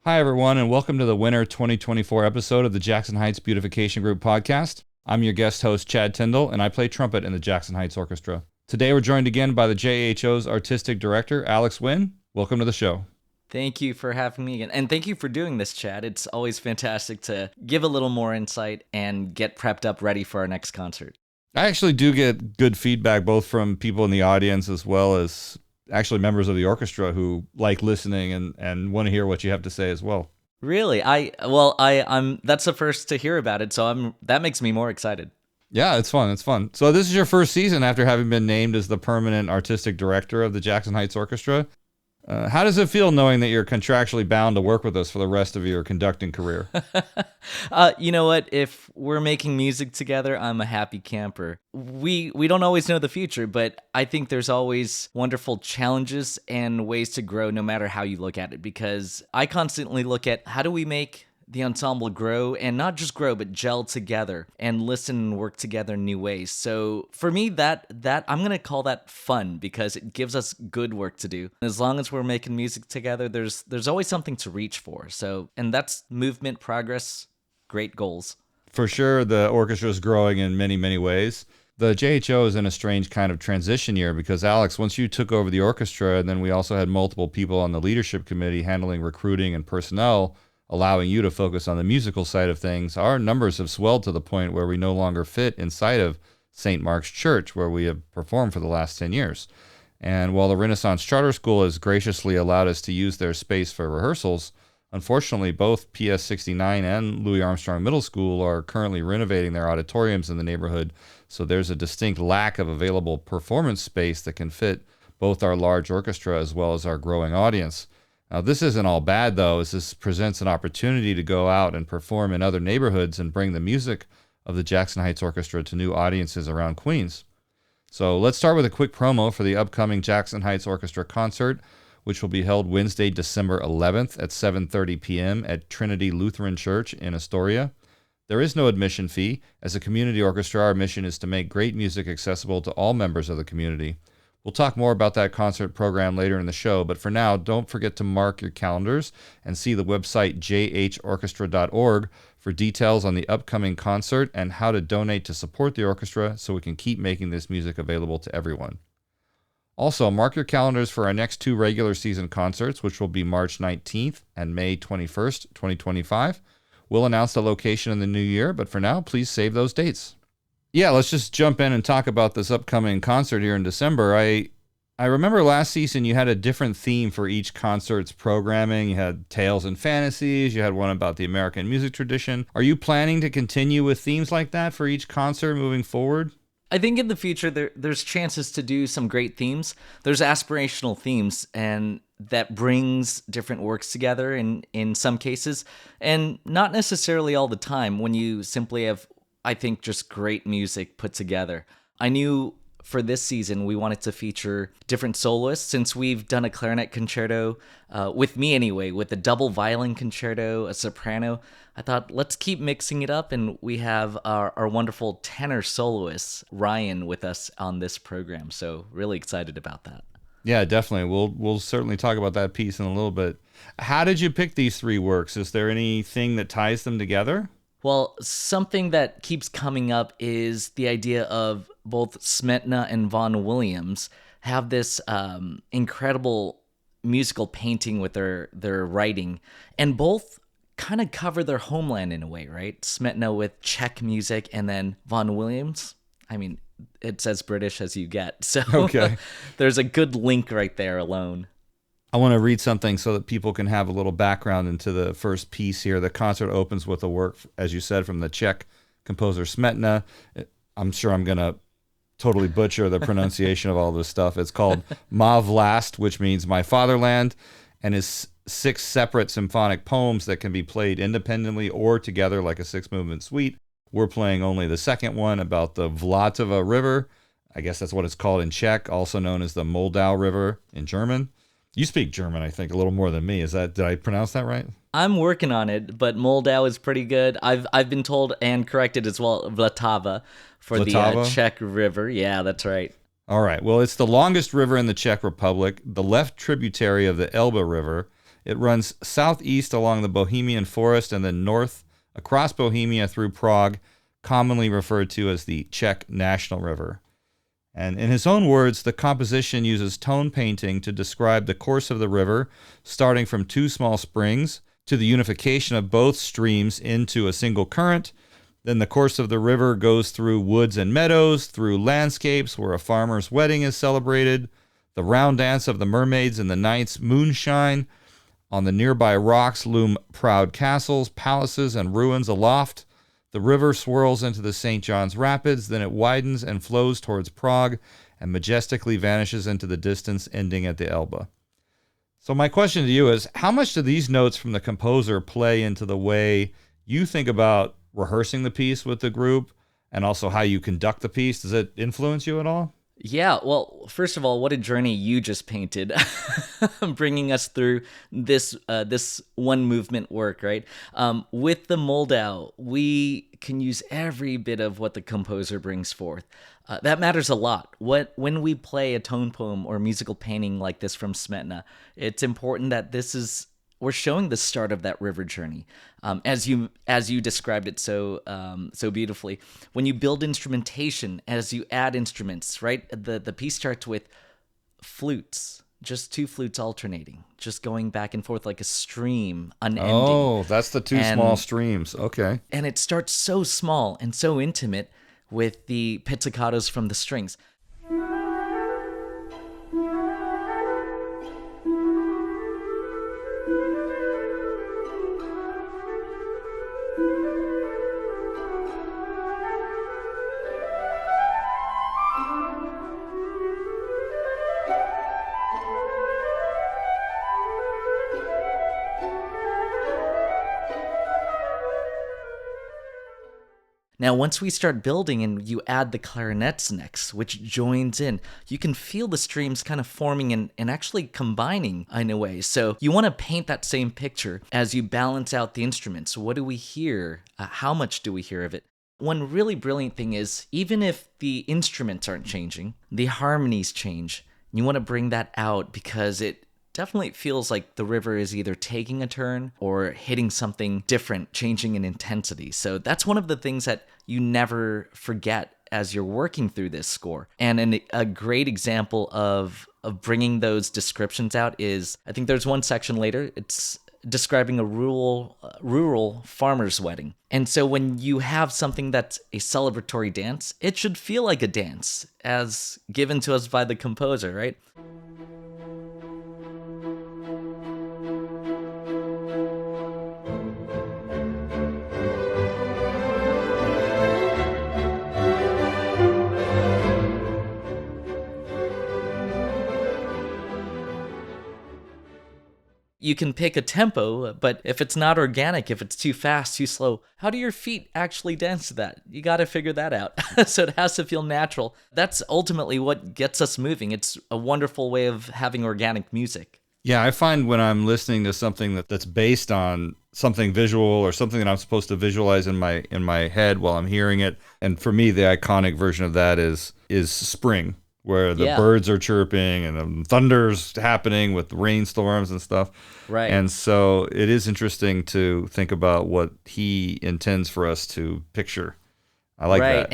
Hi, everyone, and welcome to the Winter 2024 episode of the Jackson Heights Beautification Group podcast. I'm your guest host, Chad Tindel, and I play trumpet in the Jackson Heights Orchestra. Today, we're joined again by the JHO's artistic director, Alex Wynn. Welcome to the show. Thank you for having me again. And thank you for doing this, Chad. It's always fantastic to give a little more insight and get prepped up ready for our next concert. I actually do get good feedback, both from people in the audience as well as actually members of the orchestra who like listening and want to hear what you have to say as well. Really? I'm that's the first to hear about it, so that makes me more excited. Yeah, it's fun. It's fun. So this is your first season after having been named as the permanent artistic director of the Jackson Heights Orchestra. How does it feel knowing that you're contractually bound to work with us for the rest of your conducting career? You know what? If we're making music together, I'm a happy camper. We don't always know the future, but I think there's always wonderful challenges and ways to grow no matter how you look at it, because I constantly look at how do we make the ensemble grow, and not just grow, but gel together and listen and work together in new ways. So for me, that I'm going to call that fun, because it gives us good work to do. As long as we're making music together, there's always something to reach for. So, and that's movement, progress, great goals. For sure, the orchestra is growing in many, many ways. The JHO is in a strange kind of transition year because, Alex, once you took over the orchestra, and then we also had multiple people on the leadership committee handling recruiting and personnel, allowing you to focus on the musical side of things, our numbers have swelled to the point where we no longer fit inside of St. Mark's Church, where we have performed for the last 10 years. And while the Renaissance Charter School has graciously allowed us to use their space for rehearsals, unfortunately, both PS 69 and Louis Armstrong Middle School are currently renovating their auditoriums in the neighborhood, so there's a distinct lack of available performance space that can fit both our large orchestra as well as our growing audience. Now, this isn't all bad, though, as this presents an opportunity to go out and perform in other neighborhoods and bring the music of the Jackson Heights Orchestra to new audiences around Queens. So let's start with a quick promo for the upcoming Jackson Heights Orchestra concert, which will be held Wednesday, December 11th at 7:30 p.m. at Trinity Lutheran Church in Astoria. There is no admission fee. As a community orchestra, our mission is to make great music accessible to all members of the community. We'll talk more about that concert program later in the show, but for now, don't forget to mark your calendars and see the website jhorchestra.org for details on the upcoming concert and how to donate to support the orchestra so we can keep making this music available to everyone. Also, mark your calendars for our next two regular season concerts, which will be March 19th and May 21st, 2025. We'll announce the location in the new year, but for now, please save those dates. Yeah, let's just jump in and talk about this upcoming concert here in December. I remember last season you had a different theme for each concert's programming. You had Tales and Fantasies. You had one about the American music tradition. Are you planning to continue with themes like that for each concert moving forward? I think in the future there's chances to do some great themes. There's aspirational themes, and that brings different works together in some cases, and not necessarily all the time when you simply have, I think, just great music put together. I knew for this season we wanted to feature different soloists, since we've done a clarinet concerto, with me anyway, with a double violin concerto, a soprano. I thought, let's keep mixing it up, and we have our wonderful tenor soloist, Ryan, with us on this program, so really excited about that. Yeah, definitely. We'll certainly talk about that piece in a little bit. How did you pick these three works? Is there anything that ties them together? Well, something that keeps coming up is the idea of both Smetana and Vaughan Williams have this incredible musical painting with their writing, and both kind of cover their homeland in a way, right? Smetana with Czech music, and then Vaughan Williams, I mean, it's as British as you get. So okay. There's a good link right there alone. I want to read something so that people can have a little background into the first piece here. The concert opens with a work, as you said, from the Czech composer Smetana. I'm sure I'm going to totally butcher the pronunciation of all this stuff. It's called Ma Vlast, which means my fatherland, and is 6 separate symphonic poems that can be played independently or together like a 6-movement suite. We're playing only the second one about the Vltava River. I guess that's what it's called in Czech, also known as the Moldau River in German. You speak German, I think, a little more than me. Did I pronounce that right? I'm working on it, but Moldau is pretty good. I've been told and corrected as well, Vltava for Vltava? the Czech River. Yeah, that's right. All right. Well, it's the longest river in the Czech Republic, the left tributary of the Elbe River. It runs southeast along the Bohemian Forest and then north across Bohemia through Prague, commonly referred to as the Czech National River. And in his own words, the composition uses tone painting to describe the course of the river, starting from two small springs to the unification of both streams into a single current. Then the course of the river goes through woods and meadows, through landscapes where a farmer's wedding is celebrated, the round dance of the mermaids in the night's moonshine. On the nearby rocks loom proud castles, palaces, and ruins aloft. The river swirls into the St. John's Rapids, then it widens and flows towards Prague and majestically vanishes into the distance, ending at the Elbe. So my question to you is, how much do these notes from the composer play into the way you think about rehearsing the piece with the group and also how you conduct the piece? Does it influence you at all? Yeah, well, first of all, what a journey you just painted, bringing us through this one movement work, right? With the Moldau, we can use every bit of what the composer brings forth. That matters a lot. When we play a tone poem or musical painting like this from Smetana, it's important that we're showing the start of that river journey, as you described it so beautifully. When you build instrumentation, as you add instruments, right? The piece starts with flutes, just two flutes alternating, just going back and forth like a stream, unending. Oh, that's the two small streams. Okay. And it starts so small and so intimate with the pizzicatos from the strings. Now, once we start building and you add the clarinets next, which joins in, you can feel the streams kind of forming and actually combining in a way. So you want to paint that same picture as you balance out the instruments. What do we hear? How much do we hear of it? One really brilliant thing is, even if the instruments aren't changing, the harmonies change. You want to bring that out because it definitely feels like the river is either taking a turn or hitting something different, changing in intensity. So that's one of the things that you never forget as you're working through this score. And a great example of bringing those descriptions out is, I think there's one section later, it's describing a rural farmer's wedding. And so when you have something that's a celebratory dance, it should feel like a dance as given to us by the composer, right? You can pick a tempo, but if it's not organic, if it's too fast, too slow, how do your feet actually dance to that? You got to figure that out. So it has to feel natural. That's ultimately what gets us moving. It's a wonderful way of having organic music. Yeah, I find when I'm listening to something that's based on something visual or something that I'm supposed to visualize in my head while I'm hearing it, and for me, the iconic version of that is spring, where the birds are chirping and thunder's happening with rainstorms and stuff. Right. And so it is interesting to think about what he intends for us to picture. I like that.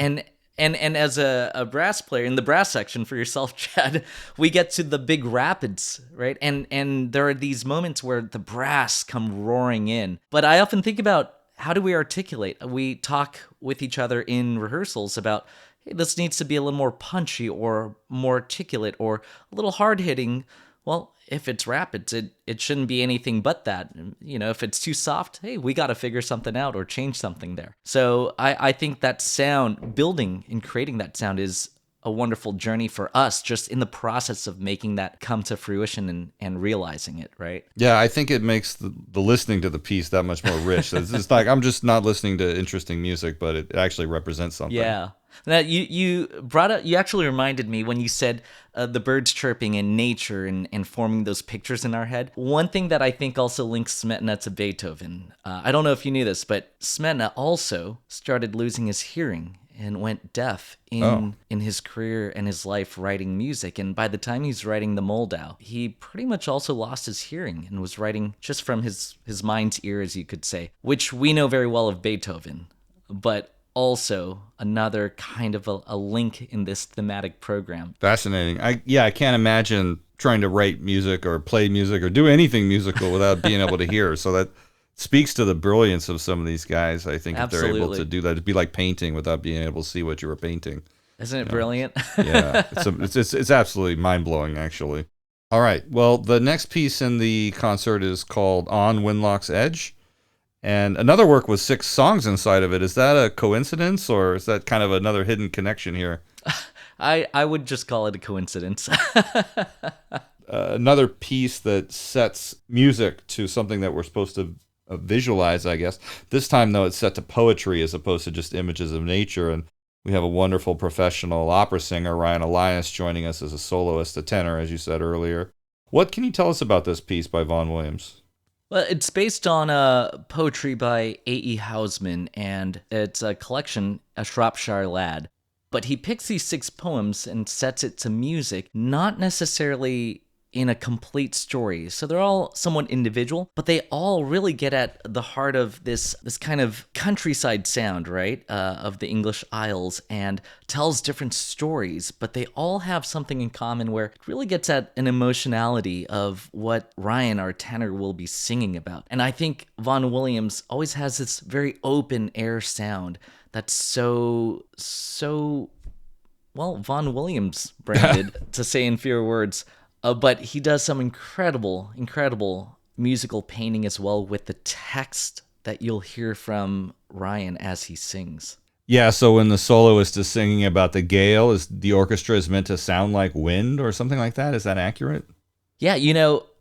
And as a brass player in the brass section for yourself, Chad, we get to the big rapids, right? And there are these moments where the brass come roaring in. But I often think about, how do we articulate? We talk with each other in rehearsals about, hey, this needs to be a little more punchy or more articulate or a little hard-hitting. Well, if it's rapids, it shouldn't be anything but that. You know, if it's too soft, hey, we got to figure something out or change something there. So I think that sound, building and creating that sound is a wonderful journey for us just in the process of making that come to fruition and realizing it, right? Yeah, I think it makes the listening to the piece that much more rich. It's like I'm just not listening to interesting music, but it actually represents something. Yeah. Now, you brought up, you actually reminded me when you said the birds chirping and nature and forming those pictures in our head. One thing that I think also links Smetana to Beethoven, I don't know if you knew this, but Smetana also started losing his hearing and went deaf Oh. in his career and his life writing music. And by the time he's writing the Moldau, he pretty much also lost his hearing and was writing just from his mind's ear, as you could say, which we know very well of Beethoven, but also another kind of a link in this thematic program. Fascinating. I can't imagine trying to write music or play music or do anything musical without being able to hear. So that speaks to the brilliance of some of these guys. I think if they're able Absolutely. to do that, it'd be like painting without being able to see what you were painting. Isn't it brilliant? Yeah, it's absolutely mind blowing, actually. All right. Well, the next piece in the concert is called "On Winlock's Edge," and another work with 6 songs inside of it. Is that a coincidence, or is that kind of another hidden connection here? I would just call it a coincidence. Another piece that sets music to something that we're supposed to visualize, I guess. This time, though, it's set to poetry as opposed to just images of nature. And we have a wonderful professional opera singer, Ryan Elias, joining us as a soloist, a tenor, as you said earlier. What can you tell us about this piece by Vaughan Williams? Well, it's based on poetry by A.E. Housman, and it's a collection, A Shropshire Lad. But he picks these 6 poems and sets it to music, not necessarily in a complete story. So they're all somewhat individual, but they all really get at the heart of this kind of countryside sound, right, of the English Isles, and tells different stories, but they all have something in common where it really gets at an emotionality of what Ryan, our tenor, will be singing about. And I think Vaughan Williams always has this very open air sound that's so well, Vaughan Williams branded, to say in fewer words. But he does some incredible musical painting as well with the text that you'll hear from Ryan as he sings. Yeah, so when the soloist is singing about the gale, is the orchestra is meant to sound like wind or something like that? Is that accurate? Yeah,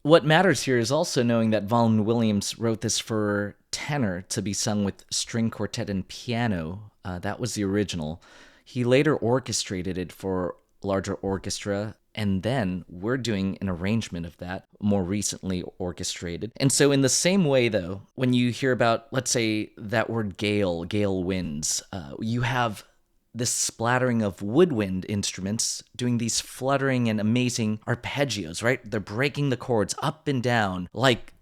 what matters here is also knowing that Vaughan Williams wrote this for tenor to be sung with string quartet and piano. That was the original. He later orchestrated it for larger orchestra, and then we're doing an arrangement of that, more recently orchestrated. And so in the same way, though, when you hear about, let's say, that word gale winds, you have this splattering of woodwind instruments doing these fluttering and amazing arpeggios, right? They're breaking the chords up and down like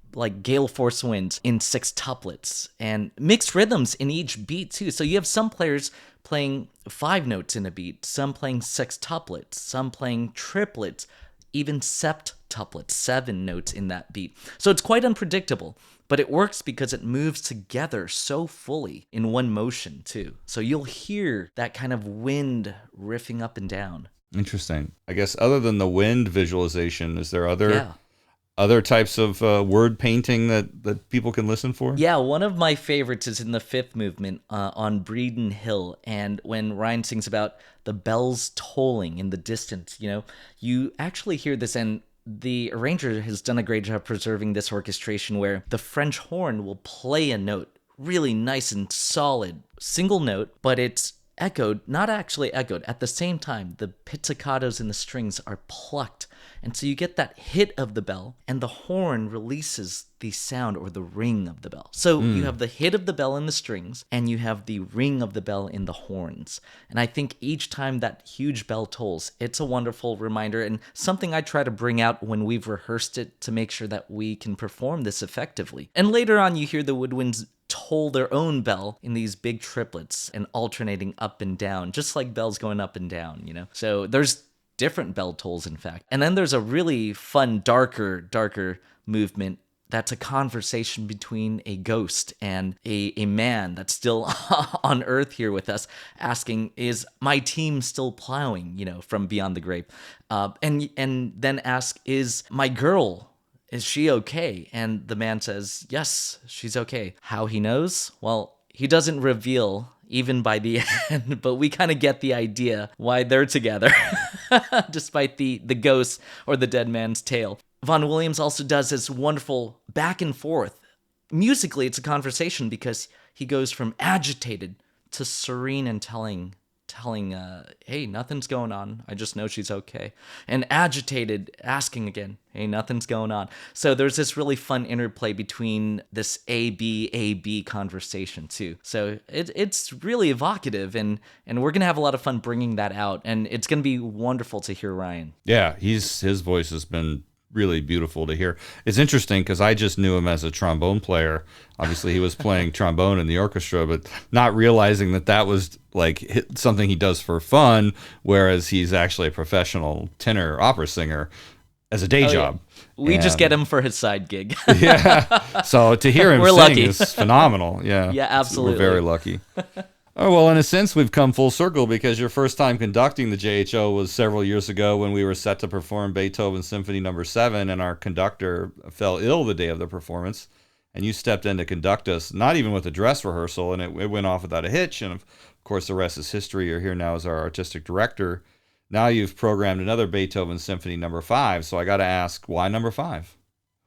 gale force winds in sextuplets, and mixed rhythms in each beat too. So you have some players playing 5 notes in a beat, some playing sextuplets, some playing triplets, even septuplets, 7 notes in that beat. So it's quite unpredictable, but it works because it moves together so fully in one motion too. So you'll hear that kind of wind riffing up and down. Interesting. I guess other than the wind visualization, is there Yeah. other types of word painting that people can listen for? Yeah, one of my favorites is in the 5th movement on Breeden Hill. And when Ryan sings about the bells tolling in the distance, you actually hear this, and the arranger has done a great job preserving this orchestration where the French horn will play a note, really nice and solid, single note, but it's echoed, not actually echoed. At the same time, the pizzicatos in the strings are plucked. And so you get that hit of the bell, and the horn releases the sound or the ring of the bell. So you have the hit of the bell in the strings, and you have the ring of the bell in the horns. And I think each time that huge bell tolls, it's a wonderful reminder, and something I try to bring out when we've rehearsed it to make sure that we can perform this effectively. And later on, you hear the woodwinds toll their own bell in these big triplets and alternating up and down, just like bells going up and down, So there's different bell tolls, in fact. And then there's a really fun, darker movement that's a conversation between a ghost and a man that's still on Earth here with us, asking, is my team still plowing, from beyond the grave? And then ask, is my girl, is she okay? And the man says, yes, she's okay. How he knows? Well, he doesn't reveal even by the end, but we kind of get the idea why they're together, despite the ghost or the dead man's tale. Vaughan Williams also does this wonderful back and forth. Musically, it's a conversation because he goes from agitated to serene and telling telling, hey, nothing's going on. I just know she's okay. And agitated, asking again, hey, nothing's going on. So there's this really fun interplay between this A B conversation too. So it's really evocative, and we're going to have a lot of fun bringing that out. And it's going to be wonderful to hear Ryan. Yeah, his voice has been really beautiful to hear. It's interesting because I just knew him as a trombone player. Obviously, he was playing trombone in the orchestra, but not realizing that was like something he does for fun, whereas he's actually a professional tenor opera singer as a day job. Yeah. We just get him for his side gig. Yeah. So to hear him We're sing lucky. is phenomenal. Yeah. Yeah, absolutely. We're very lucky. Oh, well, in a sense, we've come full circle because your first time conducting the JHO was several years ago when we were set to perform Beethoven Symphony No. 7, and our conductor fell ill the day of the performance, and you stepped in to conduct us, not even with a dress rehearsal, and it went off without a hitch, and of course, the rest is history. You're here now as our artistic director. Now you've programmed another Beethoven Symphony No. 5, so I got to ask, why No. 5?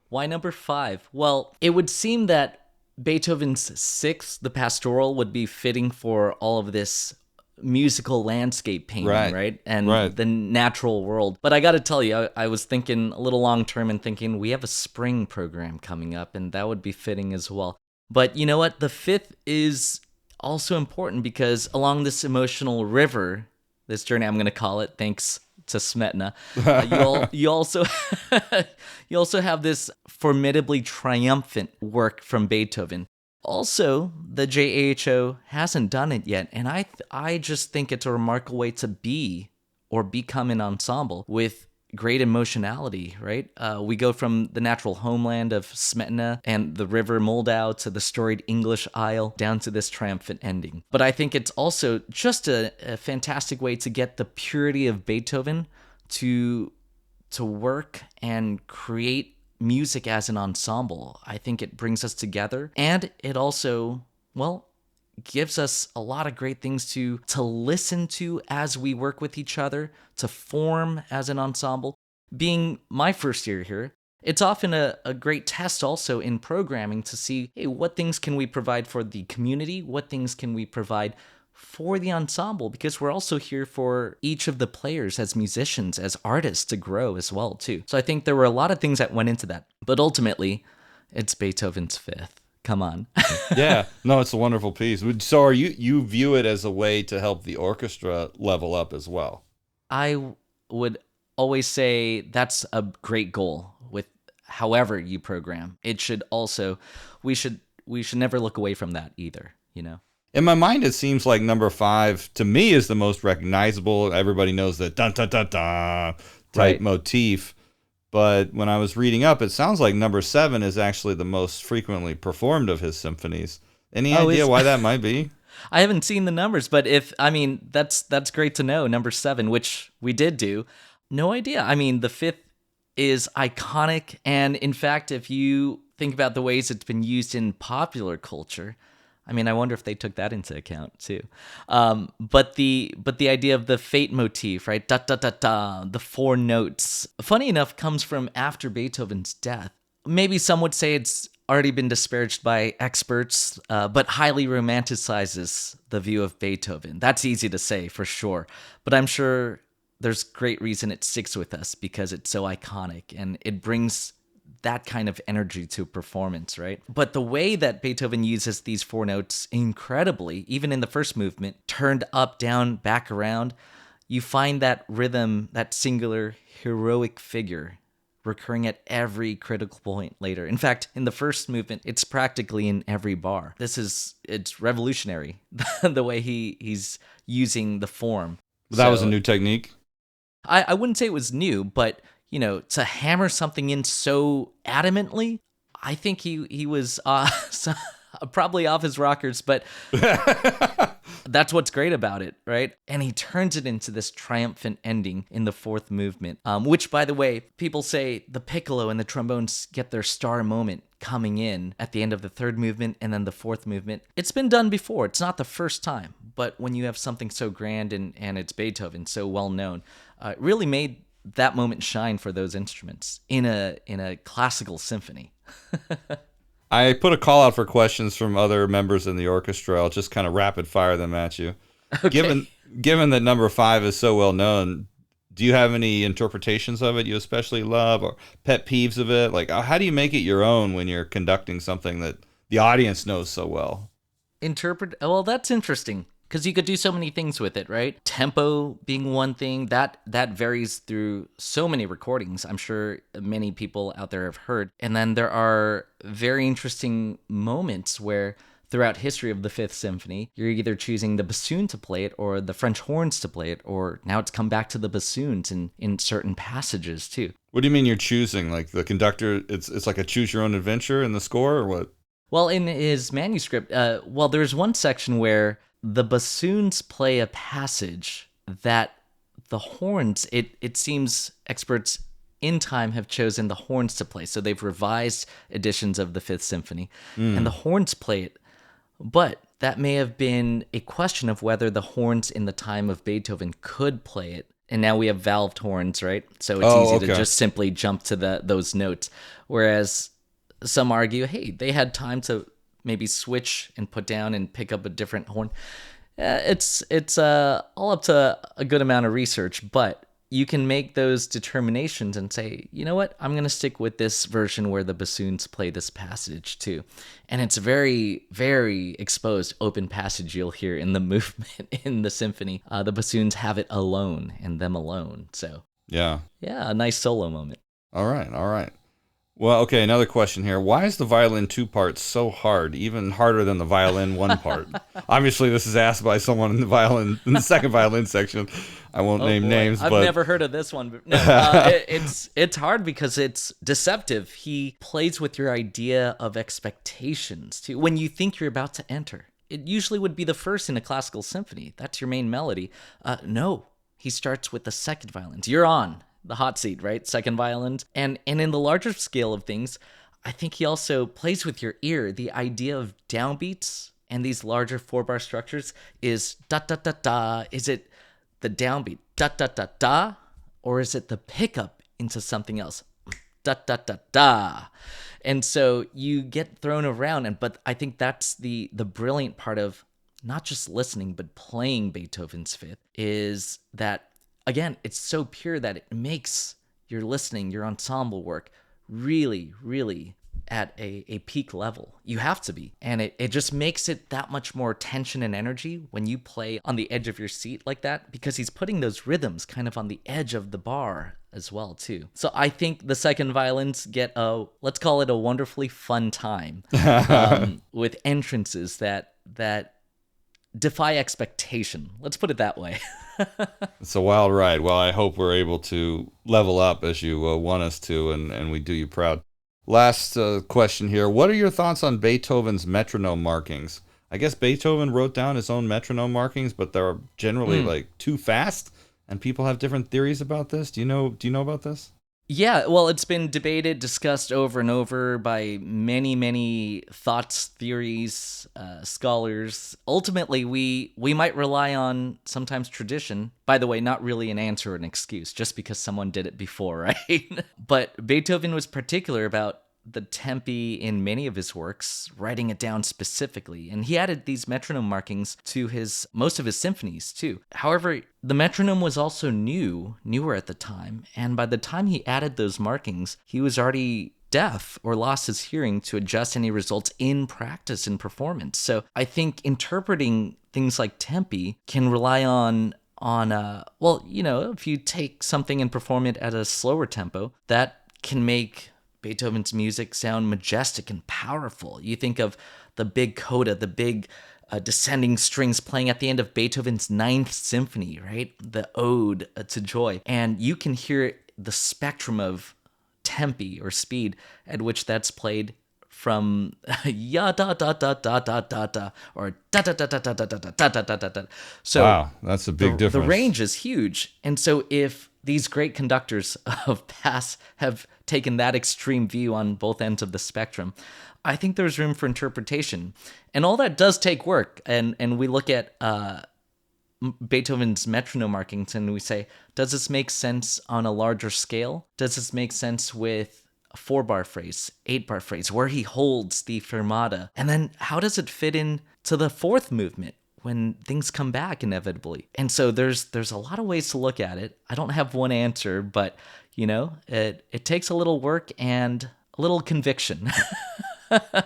Why No. 5? Well, it would seem that Beethoven's Sixth, the Pastoral, would be fitting for all of this musical landscape painting, right? And the natural world. But I got to tell you, I was thinking a little long term and thinking we have a spring program coming up, and that would be fitting as well. But you know what? The fifth is also important because along this emotional river, this journey, I'm going to call it, thanks to Smetana, you also have this formidably triumphant work from Beethoven. Also, the JHO hasn't done it yet, and I just think it's a remarkable way to be or become an ensemble with great emotionality, right? We go from the natural homeland of Smetana and the river Moldau to the storied English Isle down to this triumphant ending. But I think it's also just a fantastic way to get the purity of Beethoven to work and create music as an ensemble. I think it brings us together, and it also, well, gives us a lot of great things to listen to as we work with each other, to form as an ensemble. Being my first year here, it's often a great test also in programming to see, hey, what things can we provide for the community? What things can we provide for the ensemble? Because we're also here for each of the players as musicians, as artists to grow as well, too. So I think there were a lot of things that went into that. But ultimately, it's Beethoven's Fifth. Come on. Yeah, no, it's a wonderful piece. So are you view it as a way to help the orchestra level up as well? I would always say that's a great goal with however you program. It should also, we should never look away from that either, you know? In my mind, it seems like No. 5 to me is the most recognizable. Everybody knows the dun dun dun dun type motif. But when I was reading up, it sounds like No. 7 is actually the most frequently performed of his symphonies. Any idea why that might be? I haven't seen the numbers, but that's great to know. No. 7, which we did do. No idea. I mean, the fifth is iconic, and in fact, if you think about the ways it's been used in popular culture, I mean, I wonder if they took that into account too. But the idea of the fate motif, right? Da da da da, the four notes. Funny enough, comes from after Beethoven's death. Maybe some would say it's already been disparaged by experts, but highly romanticizes the view of Beethoven. That's easy to say for sure, but I'm sure there's great reason it sticks with us because it's so iconic and it brings that kind of energy to performance, right? But the way that Beethoven uses these four notes incredibly, even in the first movement, turned up, down, back, around, you find that rhythm, that singular heroic figure recurring at every critical point later. In fact, in the first movement, it's practically in every bar. It's revolutionary, the way he's using the form. That was a new technique? I wouldn't say it was new, but to hammer something in so adamantly, I think he was probably off his rockers, but that's what's great about it, right? And he turns it into this triumphant ending in the fourth movement, which, by the way, people say the piccolo and the trombones get their star moment coming in at the end of the third movement and then the fourth movement. It's been done before. It's not the first time, but when you have something so grand and it's Beethoven, so well known, it really made that moment shine for those instruments in a classical symphony. I put a call out for questions from other members in the orchestra. I'll just kind of rapid fire them at you. Okay. Given that number 5 is so well known, do you have any interpretations of it you especially love, or pet peeves of it? Like, how do you make it your own when you're conducting something that the audience knows so well? Interpret, well, that's interesting because you could do so many things with it, right? Tempo being one thing that varies through so many recordings. I'm sure many people out there have heard. And then there are very interesting moments where throughout history of the Fifth Symphony, you're either choosing the bassoon to play it or the French horns to play it, or now it's come back to the bassoons in certain passages too. What do you mean you're choosing? Like the conductor, it's like a choose your own adventure in the score, or what? Well, in his manuscript, there's one section where the bassoons play a passage that the horns, it seems experts in time have chosen the horns to play. So they've revised editions of the Fifth Symphony, and the horns play it. But that may have been a question of whether the horns in the time of Beethoven could play it. And now we have valved horns, right? So it's easy to just simply jump to those notes. Whereas some argue, hey, they had time to maybe switch and put down and pick up a different horn. It's all up to a good amount of research, but you can make those determinations and say, you know what, I'm going to stick with this version where the bassoons play this passage too. And it's very, very exposed open passage you'll hear in the movement in the symphony. The bassoons have it alone and them alone. So Yeah. yeah, a nice solo moment. All right. Well, okay, another question here. Why is the violin 2 part so hard, even harder than the violin 1 part? Obviously, this is asked by someone in the second violin section. I won't name names, I've but never heard of this one. But no, it's hard because it's deceptive. He plays with your idea of expectations too. When you think you're about to enter, it usually would be the first in a classical symphony. That's your main melody. No, he starts with the second violins. You're on the hot seat, right? Second violins. And in the larger scale of things, I think he also plays with your ear. The idea of downbeats and these larger 4-bar structures is da da da da. Is it the downbeat da da da da, or is it the pickup into something else da da da da? And so you get thrown around, but I think that's the brilliant part of not just listening but playing Beethoven's Fifth, is that again, it's so pure that it makes your listening, your ensemble work really, really at a peak level. You have to be. And it just makes it that much more tension and energy when you play on the edge of your seat like that, because he's putting those rhythms kind of on the edge of the bar as well, too. So I think the second violins get let's call it a wonderfully fun time with entrances that defy expectation. Let's put it that way. it's a wild ride. Well, I hope we're able to level up as you want us to, and we do you proud. Last question here. What are your thoughts on Beethoven's metronome markings? I guess Beethoven wrote down his own metronome markings, but they're generally like too fast, and people have different theories about this. Do you know about this? Yeah, well, it's been debated, discussed over and over by many, many thoughts, theories, scholars. Ultimately, we might rely on sometimes tradition. By the way, not really an answer or an excuse, just because someone did it before, right? But Beethoven was particular about the tempi in many of his works, writing it down specifically. And he added these metronome markings to most of his symphonies too. However, the metronome was also newer at the time. And by the time he added those markings, he was already deaf or lost his hearing to adjust any results in practice and performance. So I think interpreting things like tempi can rely on if you take something and perform it at a slower tempo, that can make Beethoven's music sound majestic and powerful. You think of the big coda, the big descending strings playing at the end of Beethoven's Ninth Symphony, right? The Ode to Joy. And you can hear the spectrum of tempi or speed at which that's played, from ya da da da da da da da, or da da da da da da da da da da da da. So wow, that's a big difference. The range is huge. And so if these great conductors of past have taken that extreme view on both ends of the spectrum, I think there's room for interpretation. And all that does take work. And we look at Beethoven's metronome markings and we say, does this make sense on a larger scale? Does this make sense with a 4-bar phrase, 8-bar phrase, where he holds the fermata? And then how does it fit in to the fourth movement, when things come back inevitably. And so there's a lot of ways to look at it. I don't have one answer, but it takes a little work and a little conviction.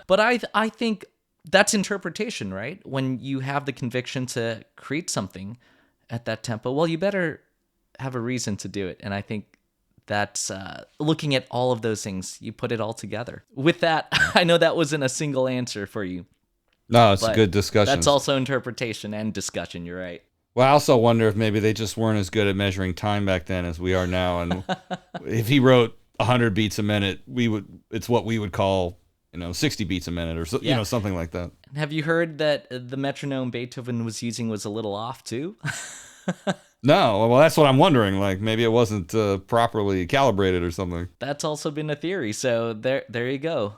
But I think that's interpretation, right? When you have the conviction to create something at that tempo, well, you better have a reason to do it. And I think that's looking at all of those things, you put it all together. With that, I know that wasn't a single answer for you. No, it's a good discussion. That's also interpretation and discussion. You're right. Well, I also wonder if maybe they just weren't as good at measuring time back then as we are now. And if he wrote 100 beats a minute, it's what we would call 60 beats a minute or something like that. Have you heard that the metronome Beethoven was using was a little off too? No, well, that's what I'm wondering. Like maybe it wasn't properly calibrated or something. That's also been a theory. So there you go.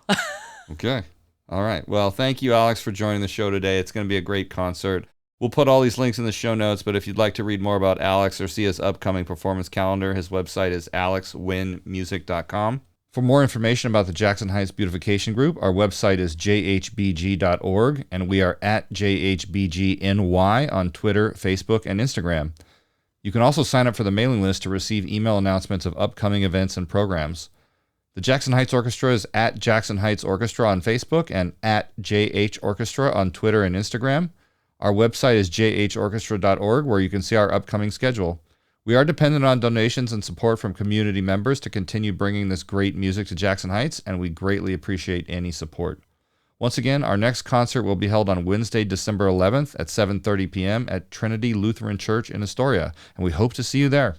Okay. All right. Well, thank you, Alex, for joining the show today. It's going to be a great concert. We'll put all these links in the show notes, but if you'd like to read more about Alex or see his upcoming performance calendar, his website is alexwinmusic.com. For more information about the Jackson Heights Beautification Group, our website is jhbg.org, and we are at JHBGNY on Twitter, Facebook, and Instagram. You can also sign up for the mailing list to receive email announcements of upcoming events and programs. The Jackson Heights Orchestra is at Jackson Heights Orchestra on Facebook and at JH Orchestra on Twitter and Instagram. Our website is jhorchestra.org, where you can see our upcoming schedule. We are dependent on donations and support from community members to continue bringing this great music to Jackson Heights, and we greatly appreciate any support. Once again, our next concert will be held on Wednesday, December 11th at 7:30 p.m. at Trinity Lutheran Church in Astoria, and we hope to see you there.